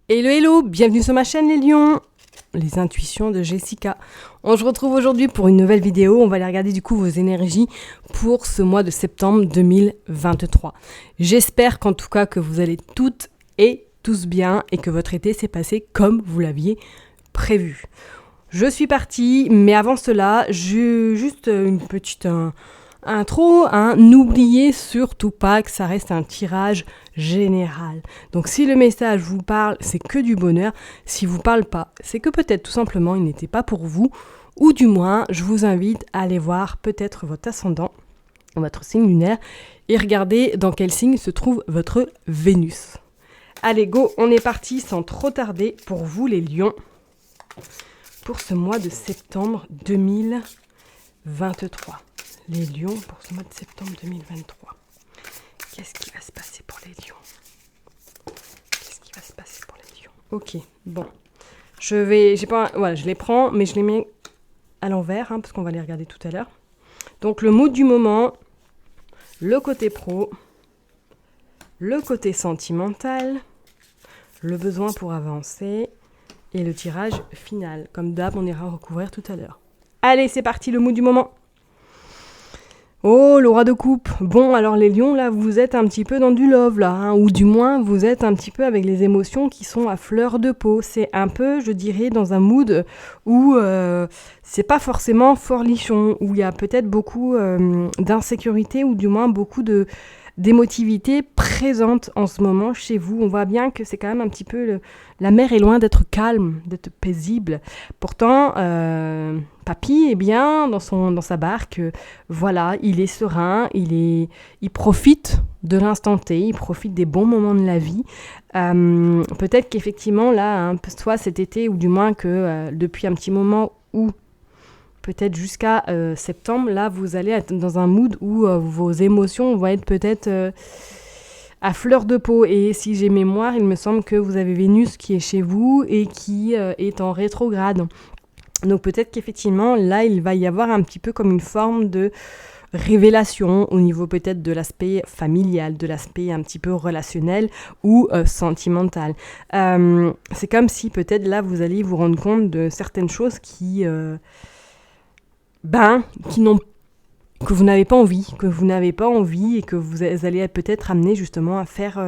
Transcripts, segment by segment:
Hello hello, bienvenue sur ma chaîne les lions, les intuitions de Jessica. On se retrouve aujourd'hui pour une nouvelle vidéo, on va aller regarder du coup vos énergies pour ce mois de septembre 2023. J'espère qu'en tout cas que vous allez toutes et tous bien et que votre été s'est passé comme vous l'aviez prévu. Je suis partie, mais avant cela, juste une petite intro, n'oubliez surtout pas que ça reste un tirage général. Donc si le message vous parle, c'est que du bonheur. Si vous parle pas, c'est que peut-être tout simplement il n'était pas pour vous. Ou du moins, je vous invite à aller voir peut-être votre ascendant, votre signe lunaire, et regarder dans quel signe se trouve votre Vénus. Allez go, on est parti sans trop tarder pour vous les lions, pour ce mois de septembre 2023. Les lions pour ce mois de septembre 2023. Qu'est-ce qui va se passer pour les lions? Qu'est-ce qui va se passer pour les lions? Ok, bon. Je les prends, mais je les mets à l'envers, parce qu'on va les regarder tout à l'heure. Donc le mood du moment, le côté pro, le côté sentimental, le besoin pour avancer et le tirage final. Comme d'hab, on ira recouvrir tout à l'heure. Allez, c'est parti, le mood du moment. Oh, le roi de coupe. Bon, alors les lions, là, vous êtes un petit peu dans du love, là, ou du moins, vous êtes un petit peu avec les émotions qui sont à fleur de peau. C'est un peu, je dirais, dans un mood où c'est pas forcément forlichon, où il y a peut-être beaucoup d'insécurité, ou du moins beaucoup d'émotivité présente en ce moment chez vous. On voit bien que c'est quand même un petit peu... La mer est loin d'être calme, d'être paisible. Pourtant, Papy est bien dans sa barque. Voilà, il est serein, il profite de l'instant T, il profite des bons moments de la vie. Peut-être qu'effectivement, là, soit cet été, ou du moins que depuis un petit moment, ou peut-être jusqu'à septembre, là, vous allez être dans un mood où vos émotions vont être peut-être à fleur de peau. Et si j'ai mémoire, il me semble que vous avez Vénus qui est chez vous et qui est en rétrograde. Donc peut-être qu'effectivement, là, il va y avoir un petit peu comme une forme de révélation au niveau peut-être de l'aspect familial, de l'aspect un petit peu relationnel ou sentimental. C'est comme si peut-être là, vous alliez vous rendre compte de certaines choses que vous n'avez pas envie, et que vous allez être peut-être amené justement à faire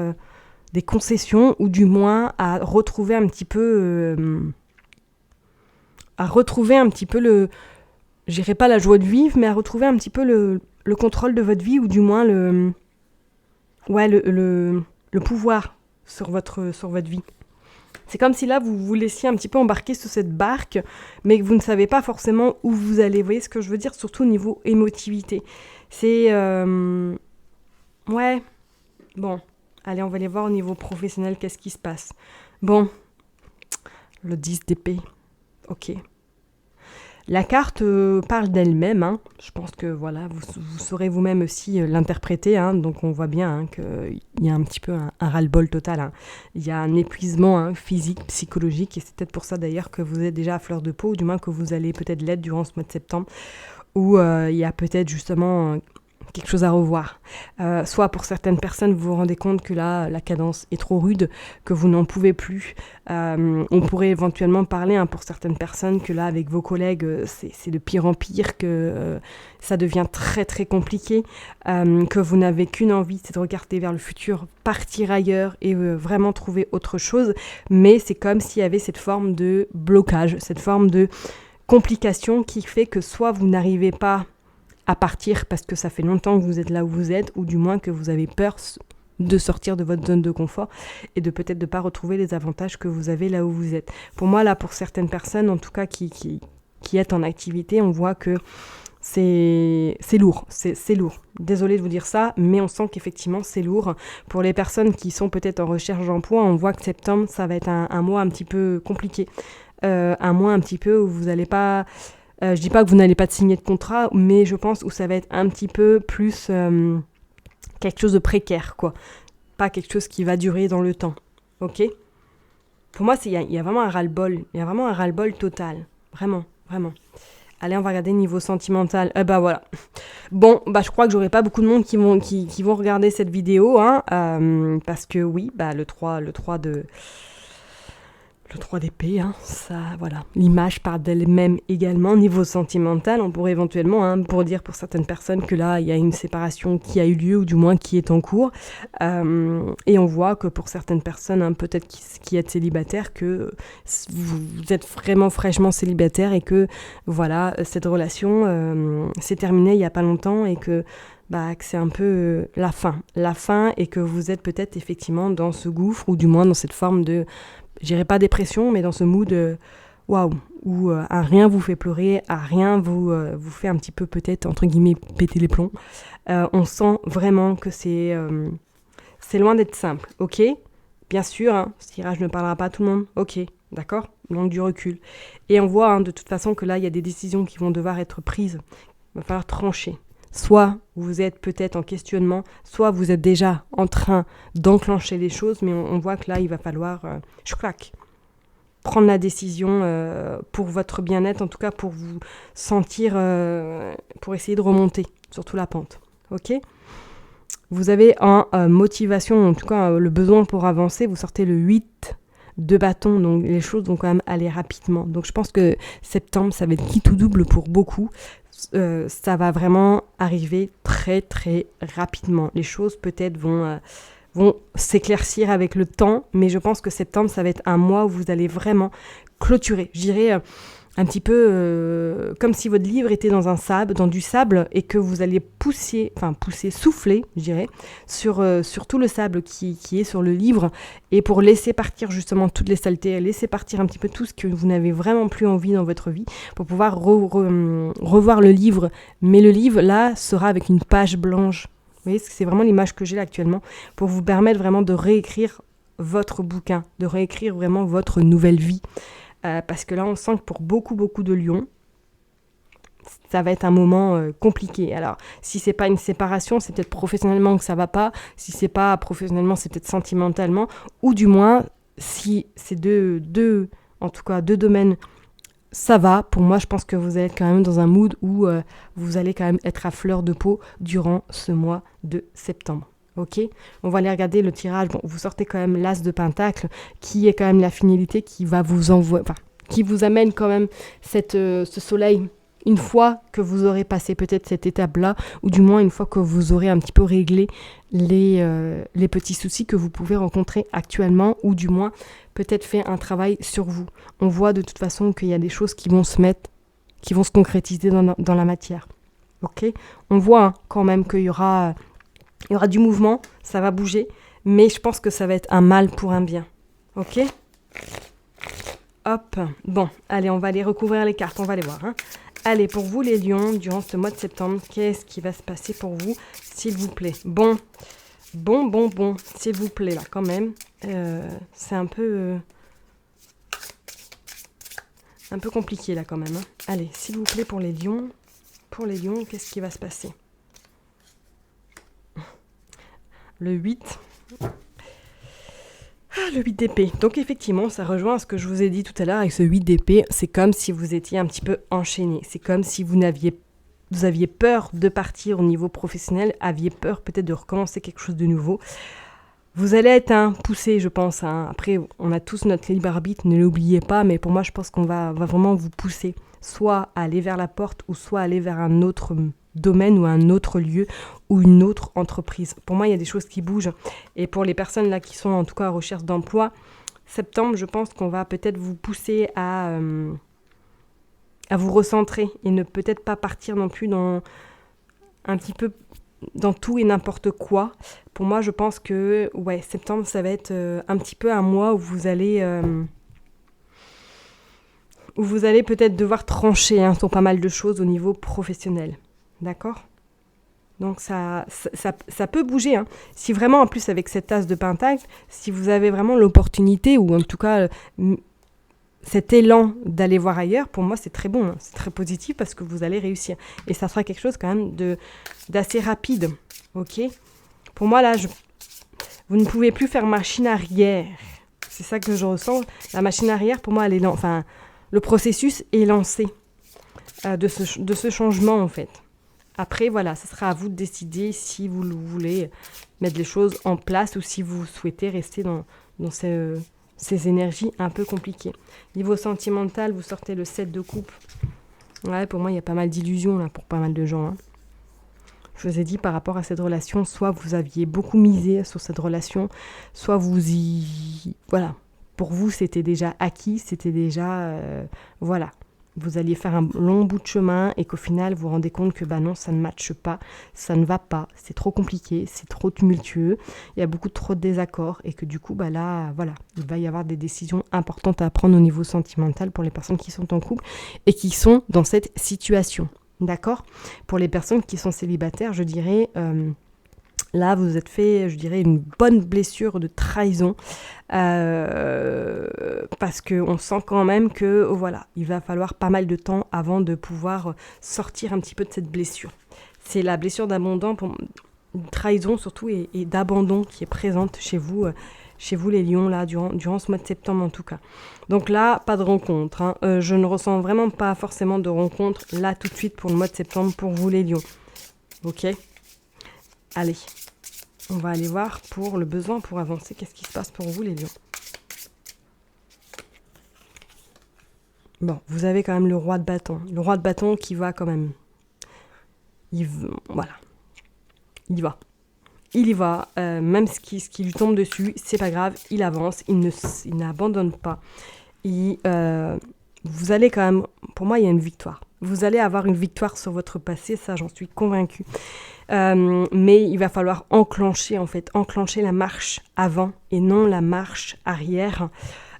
des concessions, ou du moins à retrouver un petit peu je dirais pas la joie de vivre, mais à retrouver un petit peu le contrôle de votre vie, ou du moins le pouvoir sur votre vie. C'est comme si là, vous vous laissiez un petit peu embarquer sur cette barque, mais que vous ne savez pas forcément où vous allez. Vous voyez ce que je veux dire? Surtout au niveau émotivité. C'est... Ouais. Bon. Allez, on va aller voir au niveau professionnel qu'est-ce qui se passe. Bon. Le 10 d'épée. Ok. La carte parle d'elle-même. Je pense que voilà, vous saurez vous-même aussi l'interpréter. Donc on voit bien qu'il y a un petit peu un ras-le-bol total. Il y a un épuisement physique, psychologique. Et c'est peut-être pour ça d'ailleurs que vous êtes déjà à fleur de peau, ou du moins que vous allez peut-être l'être durant ce mois de septembre, où il y a peut-être justement... quelque chose à revoir. Soit pour certaines personnes, vous vous rendez compte que là, la cadence est trop rude, que vous n'en pouvez plus. On pourrait éventuellement parler pour certaines personnes que là, avec vos collègues, c'est de pire en pire, que ça devient très très compliqué, que vous n'avez qu'une envie, c'est de regarder vers le futur, partir ailleurs et vraiment trouver autre chose. Mais c'est comme s'il y avait cette forme de blocage, cette forme de complication qui fait que soit vous n'arrivez pas à partir parce que ça fait longtemps que vous êtes là où vous êtes, ou du moins que vous avez peur de sortir de votre zone de confort et de peut-être de pas retrouver les avantages que vous avez là où vous êtes. Pour moi, là, pour certaines personnes, en tout cas qui est en activité, on voit que c'est lourd, c'est lourd. Désolée de vous dire ça, mais on sent qu'effectivement c'est lourd. Pour les personnes qui sont peut-être en recherche d'emploi, on voit que septembre, ça va être un mois un petit peu compliqué. Un mois un petit peu où vous n'allez pas... je dis pas que vous n'allez pas signer de contrat, mais je pense où ça va être un petit peu plus quelque chose de précaire, quoi. Pas quelque chose qui va durer dans le temps, ok? Pour moi, il y a vraiment un ras-le-bol. Il y a vraiment un ras-le-bol total. Vraiment, vraiment. Allez, on va regarder niveau sentimental. Voilà. Bon, je crois que j'aurai pas beaucoup de monde qui vont regarder cette vidéo, parce que oui, le 3 de... Le 3 d'épée, ça, voilà. L'image parle d'elle-même également. Niveau sentimental, on pourrait éventuellement, pour dire pour certaines personnes que là, il y a une séparation qui a eu lieu, ou du moins qui est en cours. Et on voit que pour certaines personnes, peut-être qui êtes célibataires, que vous êtes vraiment fraîchement célibataire et que, voilà, cette relation s'est terminée il n'y a pas longtemps et que c'est un peu la fin et que vous êtes peut-être effectivement dans ce gouffre, ou du moins dans cette forme de, je dirais pas dépression, mais dans ce mood waouh, où à rien vous fait pleurer, à rien vous fait un petit peu peut-être entre guillemets péter les plombs. On sent vraiment que c'est loin d'être simple, ok. Bien sûr, ce tirage ne parlera pas à tout le monde, ok, d'accord, donc du recul. Et on voit de toute façon que là il y a des décisions qui vont devoir être prises, il va falloir trancher. Soit vous êtes peut-être en questionnement, soit vous êtes déjà en train d'enclencher les choses, mais on voit que là, il va falloir, prendre la décision pour votre bien-être, en tout cas pour vous sentir, pour essayer de remonter, surtout la pente. Ok ? Vous avez en motivation, en tout cas le besoin pour avancer, vous sortez le 8 de bâton, donc les choses vont quand même aller rapidement. Donc je pense que septembre, ça va être qui tout double pour beaucoup. Ça va vraiment arriver très très rapidement. Les choses peut-être vont s'éclaircir avec le temps, mais je pense que septembre, ça va être un mois où vous allez vraiment clôturer. Je dirais un petit peu comme si votre livre était dans du sable et que vous allez souffler, je dirais, sur tout le sable qui est sur le livre, et pour laisser partir justement toutes les saletés, laisser partir un petit peu tout ce que vous n'avez vraiment plus envie dans votre vie, pour pouvoir revoir le livre. Mais le livre, là, sera avec une page blanche. Vous voyez, c'est vraiment l'image que j'ai là actuellement, pour vous permettre vraiment de réécrire votre bouquin, de réécrire vraiment votre nouvelle vie. Parce que là, on sent que pour beaucoup de lions, ça va être un moment compliqué. Alors, si c'est pas une séparation, c'est peut-être professionnellement que ça va pas. Si c'est pas professionnellement, c'est peut-être sentimentalement. Ou du moins, si c'est deux domaines, ça va. Pour moi, je pense que vous êtes quand même dans un mood où vous allez quand même être à fleur de peau durant ce mois de septembre. Ok, on va aller regarder le tirage. Bon, vous sortez quand même l'as de pentacle, qui est quand même la finalité qui va vous envoyer, qui vous amène quand même ce soleil, une fois que vous aurez passé peut-être cette étape-là, ou du moins une fois que vous aurez un petit peu réglé les petits soucis que vous pouvez rencontrer actuellement, ou du moins peut-être fait un travail sur vous. On voit de toute façon qu'il y a des choses qui vont se concrétiser dans la matière. Ok, on voit quand même qu'il y aura du mouvement, ça va bouger, mais je pense que ça va être un mal pour un bien. Ok ? Hop. Bon, allez, on va aller recouvrir les cartes, on va les voir. Allez, pour vous les lions, durant ce mois de septembre, qu'est-ce qui va se passer pour vous, s'il vous plaît ? Bon, s'il vous plaît, là, quand même. C'est un peu compliqué, là, quand même. Allez, s'il vous plaît, pour les lions, qu'est-ce qui va se passer ? Le 8. Le 8 d'épée. Donc effectivement, ça rejoint ce que je vous ai dit tout à l'heure avec ce 8 d'épée. C'est comme si vous étiez un petit peu enchaîné. C'est comme si vous aviez peur de partir au niveau professionnel, aviez peur peut-être de recommencer quelque chose de nouveau. Vous allez être poussé, je pense. Après, on a tous notre libre arbitre, ne l'oubliez pas. Mais pour moi, je pense qu'on va vraiment vous pousser, soit à aller vers la porte, ou soit à aller vers un autre domaine ou un autre lieu ou une autre entreprise. Pour moi, il y a des choses qui bougent. Et pour les personnes là qui sont en tout cas en recherche d'emploi, septembre, je pense qu'on va peut-être vous pousser à vous recentrer et ne peut-être pas partir non plus dans un petit peu dans tout et n'importe quoi. Pour moi, je pense que septembre, ça va être un petit peu un mois où vous allez peut-être devoir trancher sur pas mal de choses au niveau professionnel. D'accord ? Donc ça peut bouger. Si vraiment, en plus, avec cette tasse de pentacle, si vous avez vraiment l'opportunité, ou en tout cas cet élan d'aller voir ailleurs, pour moi, c'est très bon. C'est très positif parce que vous allez réussir. Et ça sera quelque chose quand même d'assez rapide. Ok ? Pour moi, là, vous ne pouvez plus faire machine arrière. C'est ça que je ressens. La machine arrière, pour moi, le processus est lancé de ce changement, en fait. Après, voilà, ce sera à vous de décider si vous voulez mettre les choses en place ou si vous souhaitez rester dans ces énergies un peu compliquées. Niveau sentimental, vous sortez le 7 de coupe. Ouais, pour moi, il y a pas mal d'illusions là pour pas mal de gens. Je vous ai dit par rapport à cette relation, soit vous aviez beaucoup misé sur cette relation, soit vous y... Voilà, pour vous, c'était déjà acquis, c'était déjà... voilà. Vous alliez faire un long bout de chemin et qu'au final, vous vous rendez compte que non, ça ne matche pas, ça ne va pas, c'est trop compliqué, c'est trop tumultueux, il y a beaucoup trop de désaccords et que du coup, là, voilà, il va y avoir des décisions importantes à prendre au niveau sentimental pour les personnes qui sont en couple et qui sont dans cette situation. D'accord ? Pour les personnes qui sont célibataires, je dirais... là, vous vous êtes fait, je dirais, une bonne blessure de trahison parce qu'on sent quand même que, voilà, il va falloir pas mal de temps avant de pouvoir sortir un petit peu de cette blessure. C'est la blessure d'abandon, trahison surtout, et d'abandon qui est présente chez vous les lions, là, durant ce mois de septembre en tout cas. Donc là, pas de rencontre. Hein. Je ne ressens vraiment pas forcément de rencontre là tout de suite pour le mois de septembre pour vous les lions. Ok ? Allez, on va aller voir pour le besoin pour avancer. Qu'est-ce qui se passe pour vous, les lions ? Bon, vous avez quand même le roi de bâton. Le roi de bâton qui va quand même... Voilà. Il y va. Même ce qui lui tombe dessus, c'est pas grave. Il avance. Il n'abandonne pas. Vous allez quand même... Pour moi, il y a une victoire. Vous allez avoir une victoire sur votre passé. Ça, j'en suis convaincue. Mais il va falloir enclencher la marche avant et non la marche arrière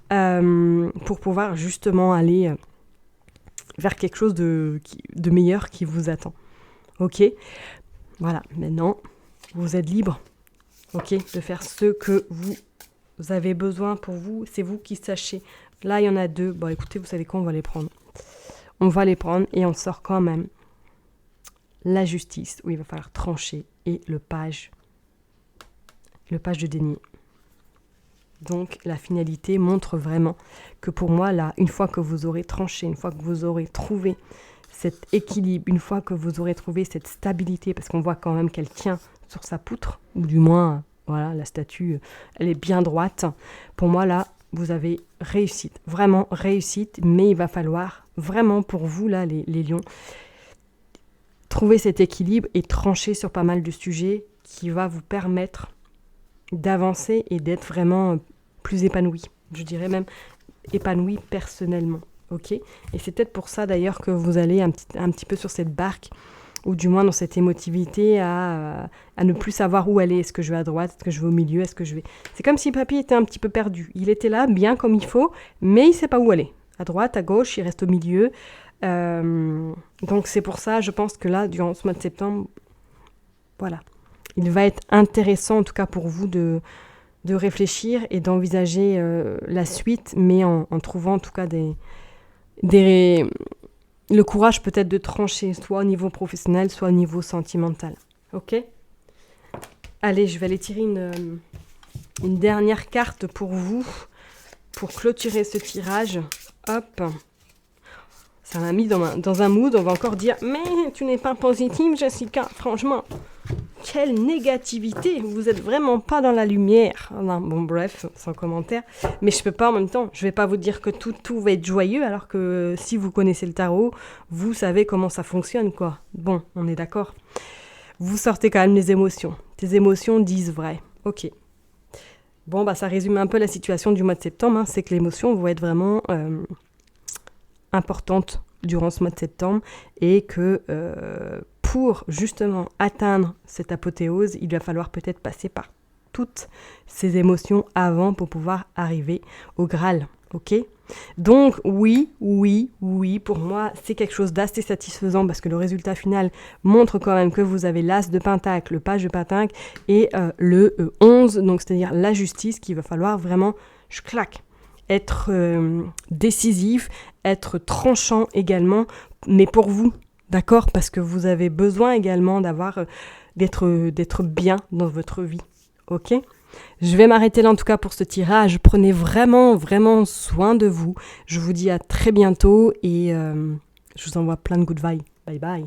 pour pouvoir justement aller vers quelque chose de meilleur qui vous attend. Ok ? Voilà, maintenant, vous êtes libre, ok, de faire ce que vous avez besoin pour vous. C'est vous qui sachez. Là, il y en a 2. Bon, écoutez, vous savez quoi ? On va les prendre. On va les prendre et on sort quand même la justice, où il va falloir trancher, et le page de déni. Donc, la finalité montre vraiment que pour moi, là, une fois que vous aurez tranché, une fois que vous aurez trouvé cet équilibre, une fois que vous aurez trouvé cette stabilité, parce qu'on voit quand même qu'elle tient sur sa poutre, ou du moins, voilà, la statue, elle est bien droite. Pour moi, là, vous avez réussite, vraiment réussite, mais il va falloir vraiment pour vous, là, les lions, trouver cet équilibre et trancher sur pas mal de sujets qui va vous permettre d'avancer et d'être vraiment plus épanoui. Je dirais même épanoui personnellement. Ok ? Et c'est peut-être pour ça d'ailleurs que vous allez un petit peu sur cette barque, ou du moins dans cette émotivité à ne plus savoir où aller. Est-ce que je vais à droite ? Est-ce que je vais au milieu ? Est-ce que je vais... C'est comme si papy était un petit peu perdu. Il était là, bien comme il faut, mais il ne sait pas où aller. À droite, à gauche, il reste au milieu. Donc c'est pour ça, je pense que là, durant ce mois de septembre, voilà, il va être intéressant en tout cas pour vous de réfléchir et d'envisager la suite, mais en trouvant en tout cas le courage peut-être de trancher, soit au niveau professionnel, soit au niveau sentimental. Ok ? Allez, je vais aller tirer une dernière carte pour vous, pour clôturer ce tirage. Hop. Ça m'a mis dans un mood, on va encore dire « Mais tu n'es pas positive, Jessica, franchement, quelle négativité, vous êtes vraiment pas dans la lumière. » Non, bon, bref, sans commentaire. Mais je peux pas en même temps, je vais pas vous dire que tout va être joyeux, alors que si vous connaissez le tarot, vous savez comment ça fonctionne, quoi. Bon, on est d'accord. Vous sortez quand même les émotions. Tes émotions disent vrai. Ok. Bon, ça résume un peu la situation du mois de septembre, hein. C'est que l'émotion va être vraiment... importante durant ce mois de septembre et que pour justement atteindre cette apothéose, il va falloir peut-être passer par toutes ces émotions avant pour pouvoir arriver au Graal, ok ? Donc oui, pour moi, c'est quelque chose d'assez satisfaisant parce que le résultat final montre quand même que vous avez l'As de Pentacle, le Page de Pentacle et le 11, donc c'est-à-dire la justice qu'il va falloir vraiment, être décisif, être tranchant également, mais pour vous, d'accord ? Parce que vous avez besoin également d'être bien dans votre vie, ok ? Je vais m'arrêter là en tout cas pour ce tirage. Prenez vraiment, vraiment soin de vous. Je vous dis à très bientôt et je vous envoie plein de good vibes. Bye bye.